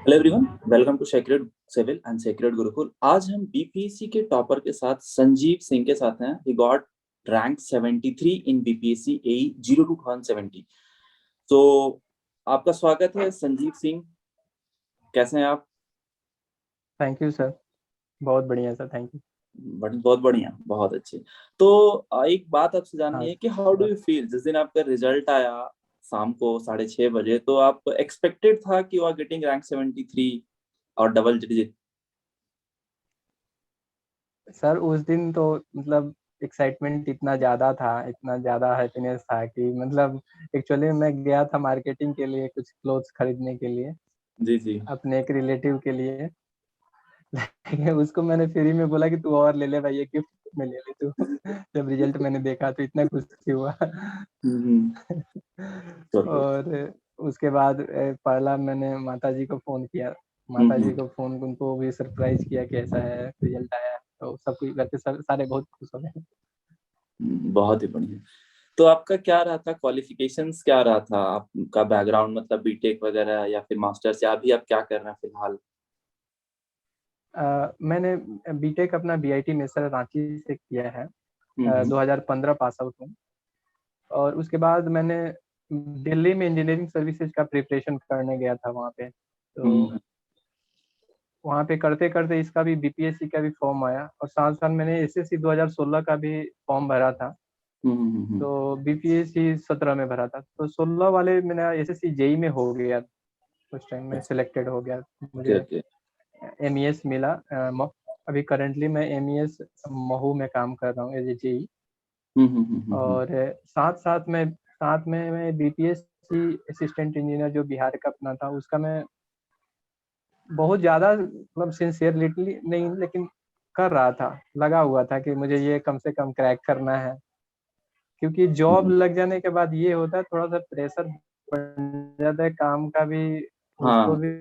Hello everyone, welcome to Sacred Civil and Sacred Gurukul. आज हम BPSC के टॉपर के साथ संजीव सिंह के साथ हैं। He got rank 73 in BPSC AE 02 2070। तो आपका स्वागत है संजीव सिंह। कैसे हैं आप? Thank you sir. बहुत बढ़िया सर, थैंक यू। बहुत बढ़िया, बहुत अच्छे। तो एक बात आपसे जाननी हाँ है कि how do sir. You feel जिस दिन आपका रिजल्ट आया शाम को 6:30 बजे। तो आप एक्सपेक्टेड था कि यू आर गेटिंग रैंक 73 और डबल डिजिट? सर उस दिन तो मतलब एक्साइटमेंट इतना ज़्यादा था, इतना ज़्यादा हैप्पीनेस था कि मतलब एक्चुअली मैं गया था मार्केटिंग के लिए, कुछ क्लोथ्स खरीदने के लिए जी जी। अपने एक रिलेटिव के लिए। लेकिन उसको मैंने फ्री में बोला कि तू और ले ले भाई, ये गिफ्ट में ले ले तू। जब रिजल्ट मैंने देखा तो इतना खुशी हुआ। हम्म। चलिए। और उसके बाद पहला मैंने माताजी को फ़ोन किया। हम्म। माताजी को फ़ोन उनको भी सरप्राइज़ किया कि ऐसा है, रिज़ल्ट आया है। तो सब कुछ घर पे सब सारे बहुत खुश हो गए। बहुत ही बढ़िया। तो आपका क्या रहा था, क्वालिफिकेशंस क्या रहा था, आपका बैकग्राउंड मतलब बीटेक वगैरह या फिर मास्टर्स, या अभी आप क्या कर रहे हैं फिलहाल? मैंने बीटेक अपना बीआईटी मेसर रांची से किया है। हम्म 2015 पास आउट हूँ। और उसके बाद मैंने दिल्ली में इंजीनियरिंग सर्विसेज का प्रिपरेशन करने गया था वहाँ पे। तो हम्म वहाँ पे करते करते इसका भी बीपीएससी का भी फॉर्म आया, और साथ साथ मैंने एसएससी 2016 का भी फॉर्म भरा था। हम्म। तो बीपीएससी 17 में भरा था, तो 16 वाले मेरा एसएससी जेई में हो गया। उस टाइम में सिलेक्टेड हो गया। ओके मुझे ओके। एमईएस मिला। अभी करंटली मैं एमईएस महू में काम कर रहा हूँ एज ए जेई। और साथ में मैं बीपीएससी असिस्टेंट इंजीनियर जो बिहार का अपना था, उसका मैं बहुत ज़्यादा मतलब सिंसियरली नहीं, लेकिन कर रहा था, लगा हुआ था कि मुझे ये कम से कम क्रैक करना है। क्योंकि जॉब हम्म। लग जाने के बाद ये होता है, थोड़ा सा प्रेशर बढ़ जाता है काम का भी। उसको हाँ। भी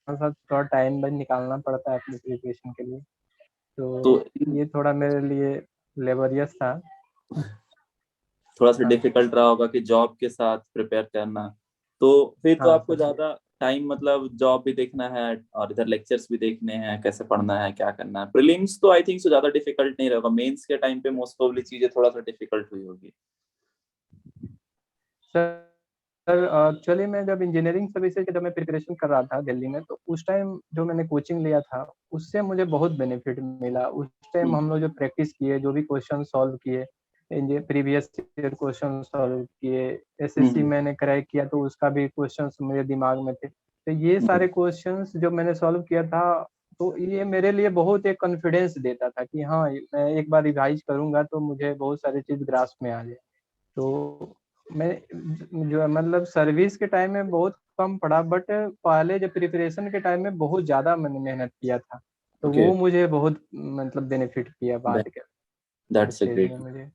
थोड़ा टाइम निकालना पड़ता है अपनी प्रिपरेशन के लिए। तो तो ये थोड़ा मेरे लिए लेबरियस था। थोड़ा सा हाँ डिफिकल्ट रहा होगा कि जॉब के साथ प्रिपेयर करना। तो फिर तो हाँ आपको सर। ज्यादा टाइम, मतलब जॉब भी देखना है और इधर लेक्चर्स भी देखने हैं, कैसे पढ़ना है, क्या करना है। प्रीलिम्स तो आई थिंक सो ज्यादा डिफिकल्ट नहीं रहेगा, मेंस के टाइम पे मोस्ट प्रोबेबली चीजें थोड़ा सा डिफिकल्ट हुई होगी। सर एक्चुअली मैं जब इंजीनियरिंग सर्विसेज के जब मैं प्रिपरेशन कर रहा था दिल्ली में, तो उस टाइम जो मैंने कोचिंग लिया था उससे मुझे बहुत बेनिफिट मिला। उस टाइम हम्म हम लोग जो प्रैक्टिस किए, जो भी क्वेश्चन सॉल्व किए, प्रीवियस ईयर क्वेश्चन सॉल्व किए, एसएससी हम्म मैंने क्रैक किया तो उसका भी क्वेश्चंस मेरे दिमाग में थे। तो ये हम्म सारे क्वेश्चंस जो मैंने सॉल्व किया था, तो ये मेरे लिए बहुत एक कॉन्फिडेंस देता था कि हाँ, मैं एक बार रिवाइज करूंगा तो मुझे बहुत सारी चीज ग्रास्प में आ जाए। तो मैं जो मतलब सर्विस के टाइम में बहुत कम पढ़ा, बट पहले जब प्रिपरेशन के टाइम में बहुत ज़्यादा मैंने मेहनत किया था। तो ओके। वो मुझे बहुत मतलब बेनिफिट किया बाद के दैट्स अ स्टेज ग्रेट। में मुझे।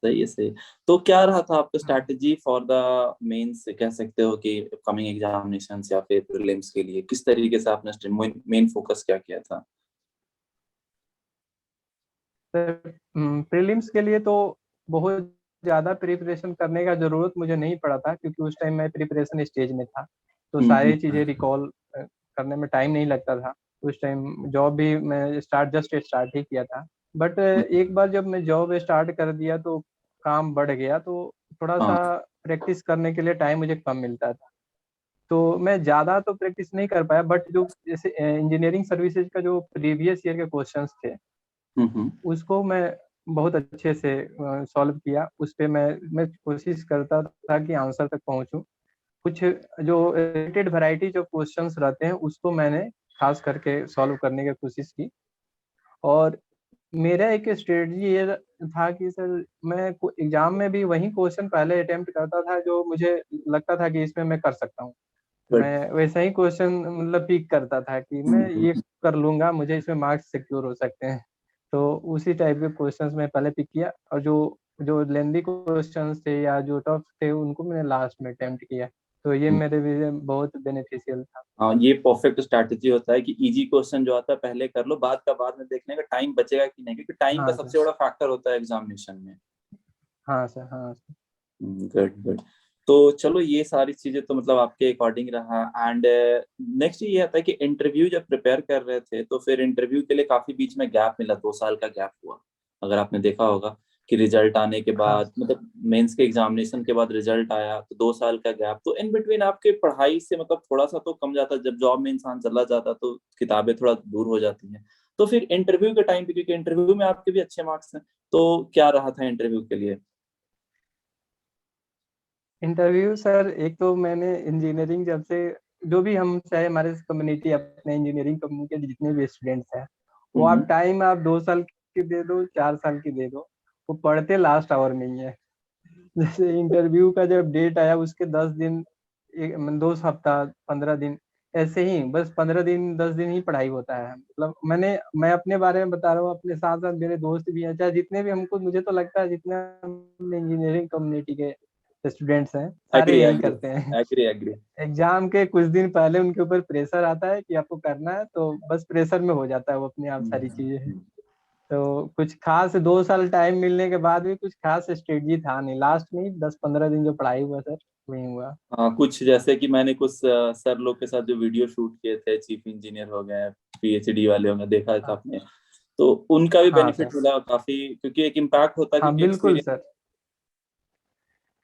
सही है, सही। तो क्या रहा था आपका हाँ स्ट्रैटेजी फॉर द मेंस, कह सकते हो कि कमिंग एग्जामिनेशंस या फिर प्रीलिम्स के लिए किस तरीके से आपने मेन फोकस क्या किया था? सर, प्रीलिम्स के लिए तो बहुत ज़्यादा प्रिपरेशन करने का ज़रूरत मुझे नहीं पड़ा था, क्योंकि उस टाइम मैं प्रिपरेशन स्टेज में था। तो सारी हम्म। चीज़ें रिकॉल करने में टाइम नहीं लगता था। उस टाइम जॉब भी मैं जस्ट स्टार्ट ही किया था। बट एक बार जब मैं जॉब स्टार्ट कर दिया तो काम बढ़ गया, तो थोड़ा सा हाँ। प्रैक्टिस करने के लिए टाइम मुझे कम मिलता था। तो मैं ज़्यादा तो प्रैक्टिस नहीं कर पाया, बट जो जैसे इंजीनियरिंग सर्विसेज का जो प्रीवियस ईयर के क्वेश्चंस थे, हम्म। उसको मैं बहुत अच्छे से सॉल्व किया। उस पे मैं कोशिश करता था कि आंसर तक पहुंचूं। कुछ जो रिलेटेड वैरायटी जो क्वेश्चंस रहते हैं, उसको मैंने खास करके सॉल्व करने की कोशिश की। और मेरा एक स्ट्रेटजी ये था कि सर, मैं एग्जाम में भी वही क्वेश्चन पहले अटेम्प्ट करता था जो मुझे लगता था कि इसमें मैं कर सकता हूँ। बट मैं वैसा ही क्वेश्चन मतलब पिक करता था कि मैं ये कर लूंगा, मुझे इसमें मार्क्स सिक्योर हो सकते हैं। तो उसी टाइप के क्वेश्चंस मैं पहले पिक किया, और जो जो लेंदी क्वेश्चंस थे या जो टफ थे, उनको मैंने लास्ट में अटेम्प्ट किया। तो ये मेरे लिए बहुत बेनिफिशियल था। हाँ, ये परफेक्ट स्ट्रैटेजी होता है कि इजी क्वेश्चन जो आता है पहले कर लो, बाद का बाद में देखने का टाइम बचेगा कि नहीं, क्योंकि टाइम का हाँ सर। सबसे बड़ा फैक्टर होता है एग्जामिनेशन में। हाँ सर। हाँ सर। Good good. तो चलो ये सारी चीजें तो मतलब आपके अकॉर्डिंग रहा। एंड नेक्स्ट ये आता है कि इंटरव्यू जब प्रिपेयर कर रहे थे तो फिर इंटरव्यू के लिए काफी बीच में गैप मिला, 2 साल का गैप हुआ, अगर आपने देखा होगा कि रिजल्ट आने के हाँ बाद मतलब मेंस के एग्जामिनेशन के बाद रिजल्ट आया तो 2 साल का गैप, तो इन बिटवीन आपके पढ़ाई से मतलब थोड़ा सा तो कम जाता, जब जॉब में इंसान चला जाता तो किताबें थोड़ा दूर हो जाती हैं। तो फिर इंटरव्यू के टाइम पे, क्योंकि इंटरव्यू में आपके भी अच्छे मार्क्स हैं, तो क्या रहा था इंटरव्यू के लिए? इंटरव्यू सर, एक तो मैंने इंजीनियरिंग जब से, जो भी हम चाहे हमारे कम्युनिटी, अपने इंजीनियरिंग कम्युनिटी के जितने भी स्टूडेंट्स हैं, वो आप हम्म। टाइम आप 2 साल की दे दो, 4 साल की दे दो, वो पढ़ते लास्ट आवर में ही है। जैसे इंटरव्यू का जब डेट आया उसके 10 दिन, 2 हफ्ता, 15 दिन, ऐसे ही बस 15 दिन 10 दिन ही पढ़ाई होता है। मतलब मैं अपने बारे में बता रहा हूँ, अपने साथ साथ मेरे दोस्त भी हैं, चाहे जितने भी हमको, मुझे तो लगता है जितने इंजीनियरिंग कम्युनिटी के स्टूडेंट्स हैं, सारे एग्री यही एग्री करते हैं। Agree agree. एग्जाम के कुछ दिन पहले उनके ऊपर प्रेशर आता है कि आपको करना है, तो बस प्रेशर में हो जाता है वो अपने आप सारी चीजें। तो कुछ खास 2 साल टाइम मिलने के बाद भी कुछ खास स्ट्रेटजी था नहीं, लास्ट में 10-15 दिन जो पढ़ाई हुआ सर, वही हुआ। हाँ, कुछ जैसे कि मैंने कुछ सर लोग के साथ जो वीडियो शूट किए थे, चीफ इंजीनियर हो गए, पीएचडी वाले हो गए, देखा था हाँ आपने, तो उनका भी हाँ सर। बेनिफिट मिला काफी, क्योंकि एक इम्पैक्ट होता है, हाँ क्योंकि बिल्कुल एक्सपीरियंस। सर।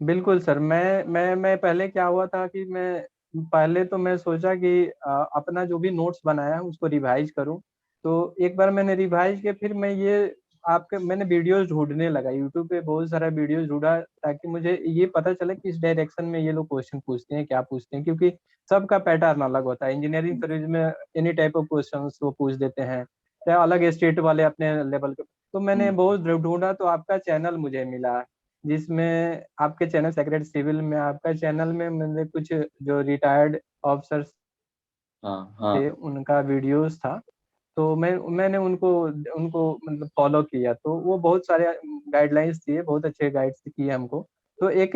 बिल्कुल सर, मैं पहले क्या हुआ था कि मैं पहले तो मैं सोचा कि अपना जो भी नोट्स बनाया है उसको रिवाइज करूं। तो एक बार मैंने रिवाइज किया, फिर मैं ये आपके मैंने वीडियोस ढूंढने लगा, यूट्यूब पे बहुत सारा वीडियोस ढूंढा, ताकि मुझे ये पता चले कि इस डायरेक्शन में ये लोग क्वेश्चन पूछते हैं, क्या पूछते हैं, क्योंकि सबका पैटर्न अलग होता है। इंजीनियरिंग सर्विस में एनी टाइप ऑफ क्वेश्चन वो पूछ देते हैं, चाहे अलग स्टेट वाले अपने लेवल के। तो मैंने बहुत ढूंढा, तो आपका चैनल मुझे मिला, जिसमें आपके चैनल सेक्रेट सिविल में, आपका चैनल में मैंने कुछ जो रिटायर्ड ऑफिसर्स हाँ हाँ। थे उनका वीडियोस था। तो मैंने उनको उनको मतलब फॉलो किया, तो वो बहुत सारे गाइडलाइंस दिए, बहुत अच्छे गाइड्स किए हमको। तो एक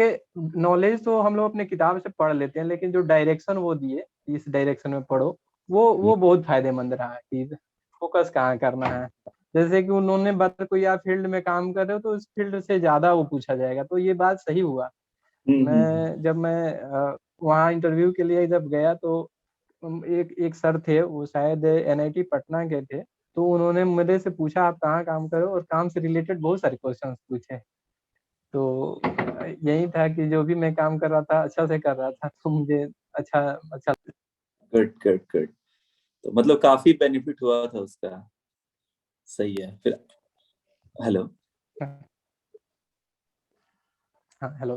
नॉलेज तो हम लोग अपने किताब से पढ़ लेते हैं, लेकिन जो डायरेक्शन वो दिए, इस डायरेक्शन में पढ़ो, वो बहुत फायदेमंद रहा है कि फोकस कहाँ करना है। जैसे कि उन्होंने बता, कोई आप फील्ड में काम कर रहे हो तो उस फील्ड से ज्यादा वो पूछा जाएगा, तो ये बात सही हुआ। जब मैं वहाँ इंटरव्यू के लिए जब गया, तो एक एक सर थे, वो शायद एनआईटी पटना के थे। तो उन्होंने मेरे से पूछा आप कहाँ काम करो, और काम से रिलेटेड बहुत सारे क्वेश्चन पूछे। तो यही था कि जो भी मैं काम कर रहा था अच्छा से कर रहा था, तो मुझे अच्छा अच्छा। Good good good. तो मतलब काफी बेनिफिट हुआ था उसका। सही है फिर। हेलो। हाँ हेलो।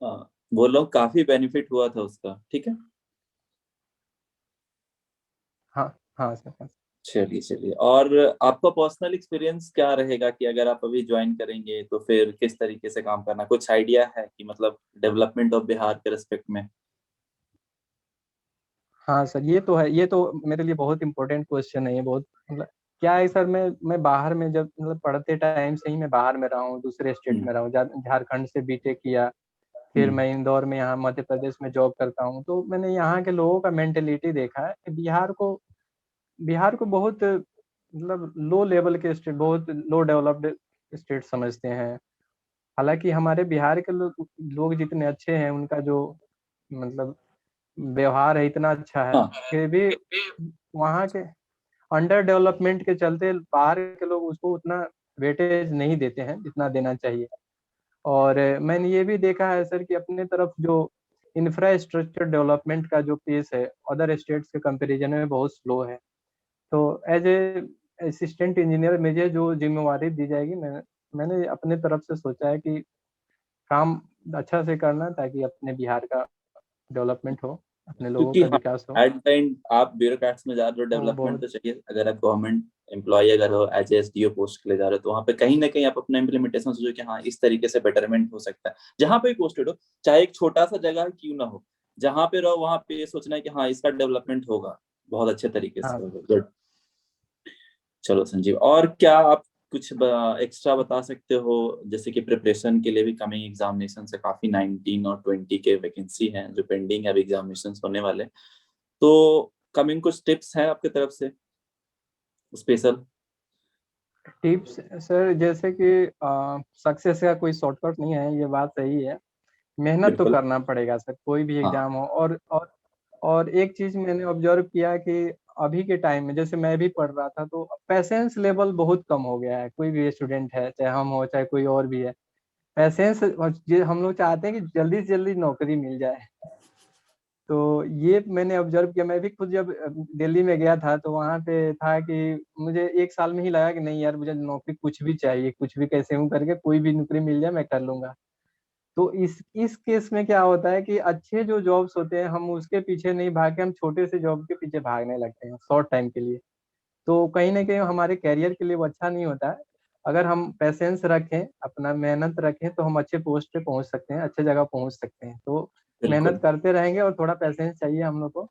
हाँ, बोल रहा हूँ काफी बेनिफिट हुआ था उसका, ठीक है। हाँ हाँ सर, हाँ। चलिए चलिए, और आपका पर्सनल एक्सपीरियंस क्या रहेगा कि अगर आप अभी ज्वाइन करेंगे तो फिर किस तरीके से काम करना, कुछ आइडिया है कि मतलब डेवलपमेंट ऑफ बिहार के रिस्पेक्ट में? हाँ सर, ये तो है, ये तो मेरे लिए बहुत इंपॉर्टेंट क्वेश्चन है ये, बहुत मतलब क्या है सर, मैं बाहर में जब मतलब पढ़ते टाइम से ही मैं बाहर में रहा हूँ, दूसरे स्टेट हम्म में रहा हूँ, झारखंड से बीटेक किया। फिर हम्म मैं इंदौर में, यहाँ मध्य प्रदेश में जॉब करता हूँ। तो मैंने यहाँ के लोगों का मेंटेलिटी देखा है कि बिहार को बहुत मतलब लो लेवल के स्टेट, बहुत लो डेवलप्ड स्टेट समझते हैं। हालांकि हमारे बिहार के लोग जितने अच्छे हैं, उनका जो मतलब व्यवहार है इतना अच्छा है, हाँ। फिर भी वहाँ के अंडर डेवलपमेंट के चलते बाहर के लोग उसको उतना वेटेज नहीं देते हैं जितना देना चाहिए। और मैंने ये भी देखा है सर कि अपने तरफ जो इंफ्रास्ट्रक्चर डेवलपमेंट का जो पेस है, अदर स्टेट्स के कंपैरिजन में बहुत स्लो है। तो एज ए असिस्टेंट इंजीनियर मुझे जो जिम्मेवारी दी जाएगी, मैंने अपने तरफ से सोचा है कि काम अच्छा से करना, ताकि अपने बिहार का डेवलपमेंट हो, अपने लोगों क्योंकि का हाँ, विकास हो। एट द एंड आप ब्यूरोक्रेट्स में जा रहे हो, वो डेवलपमेंट बहुत। तो चाहिए। अगर आप गवर्नमेंट एम्प्लॉय अगर हो, एज एसडीओ पोस्ट के लिए जा रहे हो, तो वहाँ पे कहीं ना कहीं आप अपना इम्प्लीमेंटेशन सोचो कि हाँ इस तरीके से बेटरमेंट हो सकता है, जहाँ पे पोस्टेड हो, चाहे एक छोटा सा जगह क्यों ना हो, जहाँ पे रहो वहाँ पे ये सोचना है कि हाँ इसका डेवलपमेंट होगा, बहुत अच्छे तरीके से हाँ होगा। गुड। चलो संजीव, और क्या आप कुछ एक्स्ट्रा बता सकते हो? जैसे कि प्रिपरेशन के लिए भी कमिंग एग्जामिनेशन से काफी 19 और 20 के वैकेंसी हैं जो पेंडिंग है, अभी एग्जामिनेशन होने वाले, तो कमिंग कुछ टिप्स हैं आपकी तरफ से स्पेशल? टिप्स सर, जैसे कि सक्सेस का कोई शॉर्टकट नहीं है, ये बात सही है। मेहनत तो बिल्कुल। करना पड़ेगा सर, कोई भी हाँ। एग्जाम हो। और एक चीज मैंने ऑब्जर्व किया कि अभी के टाइम में जैसे मैं भी पढ़ रहा था तो पेशेंस लेवल बहुत कम हो गया है। कोई भी स्टूडेंट है, चाहे हम हो चाहे कोई और भी है, पेशेंस, हम लोग चाहते हैं कि जल्दी से जल्दी नौकरी मिल जाए। तो ये मैंने ऑब्जर्व किया। मैं भी खुद जब दिल्ली में गया था तो वहाँ पे था कि मुझे 1 साल में ही लगा कि नहीं यार, मुझे नौकरी कुछ भी चाहिए, कुछ भी कैसे हूँ करके कोई भी नौकरी मिल जाए मैं कर लूंगा। तो इस केस में क्या होता है कि अच्छे जो जॉब्स होते हैं हम उसके पीछे नहीं भाग के हम छोटे से जॉब के पीछे भागने लगते हैं शॉर्ट टाइम के लिए। तो कहीं ना कहीं हमारे करियर के लिए वो अच्छा नहीं होता है। अगर हम पेशेंस रखें, अपना मेहनत रखें, तो हम अच्छे पोस्ट पे पहुंच सकते हैं, अच्छे जगह पहुंच सकते हैं। तो मेहनत बिल्कुल। करते रहेंगे और थोड़ा पेशेंस चाहिए हम लोग को,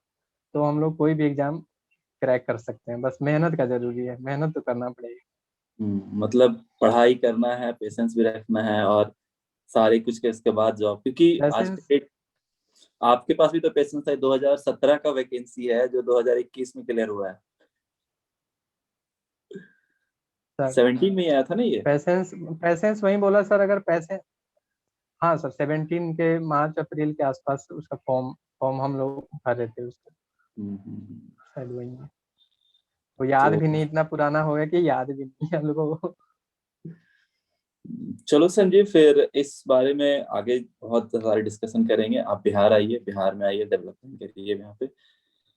तो हम लोग कोई भी एग्जाम क्रैक कर सकते हैं। बस मेहनत का जरूरी है, मेहनत तो करना पड़ेगा। मतलब पढ़ाई करना है, पेशेंस भी रखना है, और सारे कुछ के इसके बाद जॉब, क्योंकि आज पेशेंस के डेट आपके पास भी तो पेशेंस है। 2017 का वैकेंसी है जो 2021 में क्लियर हुआ है। सर, 17 में ही आया था ना ये। पेशेंस पेशेंस वही बोला सर। अगर पैसे, हाँ सर, 17 के मार्च अप्रैल के आसपास उसका फॉर्म फॉर्म हम लोग भर रहे थे उसका। हम्म। शायद वही है। तो याद तो भी नहीं, इतना पुराना हो गया कि याद भी नहीं है हम लोगों को। चलो संजीव, फिर इस बारे में आगे बहुत सारे डिस्कशन करेंगे। आप बिहार आइए, बिहार में आइए, डेवलपमेंट करिए यहाँ पे।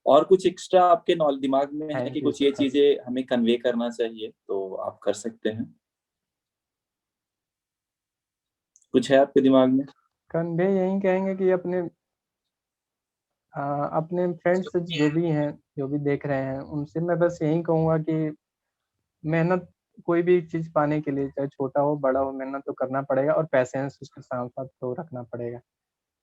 और कुछ एक्स्ट्रा आपके नॉलेज दिमाग में है कि थैंक यू कुछ सर, ये थैंक चीजें हमें कन्वे करना चाहिए, तो आप कर सकते हैं। कुछ है आपके दिमाग में? कन्वे यही कहेंगे कि अपने फ्रेंड्स जो भी हैं, जो भी देख रहे हैं, उनसे मैं बस यही कहूँगा कि मेहनत, कोई भी चीज़ पाने के लिए चाहे छोटा हो बड़ा हो, मेहनत तो करना पड़ेगा और पैसेंस उसके साथ साथ तो रखना पड़ेगा।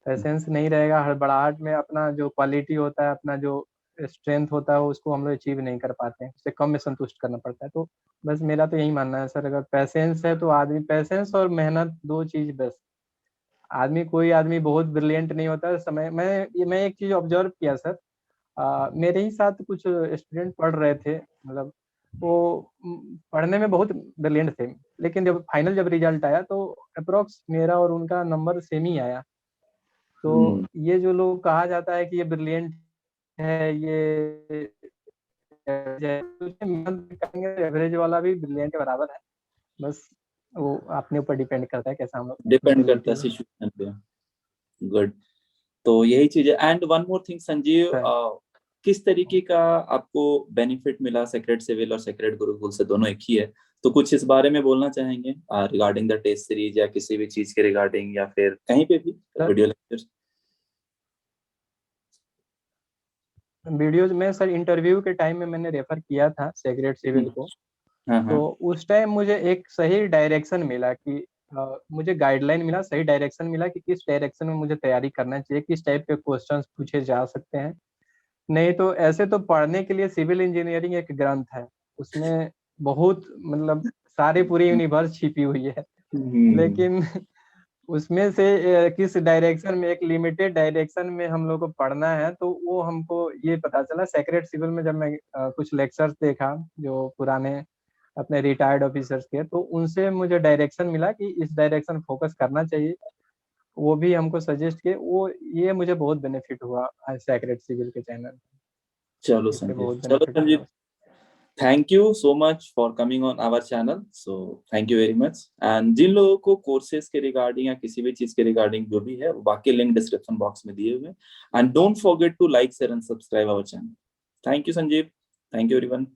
पैसेंस नहीं रहेगा, हड़बड़ाहट में अपना जो क्वालिटी होता है, अपना जो स्ट्रेंथ होता है, उसको हम लोग अचीव नहीं कर पाते हैं, उससे कम में संतुष्ट करना पड़ता है। तो बस मेरा तो यही मानना है सर, अगर पैसेंस है तो आदमी, पैसेंस और मेहनत दो चीज बस। कोई आदमी बहुत ब्रिलियंट नहीं होता समय। मैं एक चीज ऑब्जर्व किया सर। मेरे ही साथ कुछ स्टूडेंट पढ़ रहे थे, मतलब वो पढ़ने में बहुत ब्रिलियंट थे, लेकिन जब रिजल्ट आया तो अप्रोक्स मेरा और उनका नंबर सेम ही आया। तो हम्म। ये जो लोग कहा जाता है कि ये ब्रिलियंट है, ये एवरेज वाला भी ब्रिलियंट के बराबर है। बस वो अपने ऊपर डिपेंड करता है कैसा हम लोग डिपेंड करता मेंटेलिटी है है। सिचुएशन पे। गुड। तो यही चीज है। And one more thing Sanjeev, sir, किस तरीके का आपको बेनिफिट मिला सेक्रेड सिविल और सेक्रेड गुरुकुल से? दोनों एक ही है, तो कुछ इस बारे में बोलना चाहेंगे रिगार्डिंग द टेस्ट सीरीज, या किसी भी चीज के रिगार्डिंग, या फिर कहीं पे भी सर वीडियो लेक्चर? वीडियोज में सर, इंटरव्यू के टाइम में मैंने रेफर किया था सेक्रेड सिविल को। हाँ तो हाँ। उस टाइम मुझे एक सही डायरेक्शन मिला कि मुझे गाइडलाइन मिला, सही डायरेक्शन मिला कि किस डायरेक्शन में मुझे तैयारी करना चाहिए, किस टाइप के क्वेश्चंस पूछे जा सकते हैं। नहीं तो ऐसे तो पढ़ने के लिए सिविल इंजीनियरिंग एक ग्रंथ है, उसमें बहुत, मतलब सारी पूरी यूनिवर्स छिपी हुई है। हम्म। लेकिन उसमें से किस डायरेक्शन में, एक लिमिटेड डायरेक्शन में हम लोग को पढ़ना है, तो वो हमको ये पता चला सेक्रेड सिविल में जब मैं कुछ लेक्चर्स देखा जो पुराने अपने रिटायर्ड ऑफिसर्स के, तो उनसे मुझे डायरेक्शन मिला कि इस डायरेक्शन फोकस करना चाहिए। वो भी हमको सजेस्ट किए, वो ये मुझे बहुत बेनिफिट हुआ सेक्रेड सिविल के चैनल। चलो इससे संजीव, बहुत चलो बेनिफिट संजीव, मिला। Thank you so much for coming on our channel. So thank you very much. And जिन लोगों को कोर्सेज के रिगार्डिंग या किसी भी चीज के रिगार्डिंग जो भी है, वो बाकी लिंक डिस्क्रिप्शन बॉक्स में दिए हुए हैं। And don't forget to like share and subscribe our channel. Thank you Sanjeev. Thank you everyone.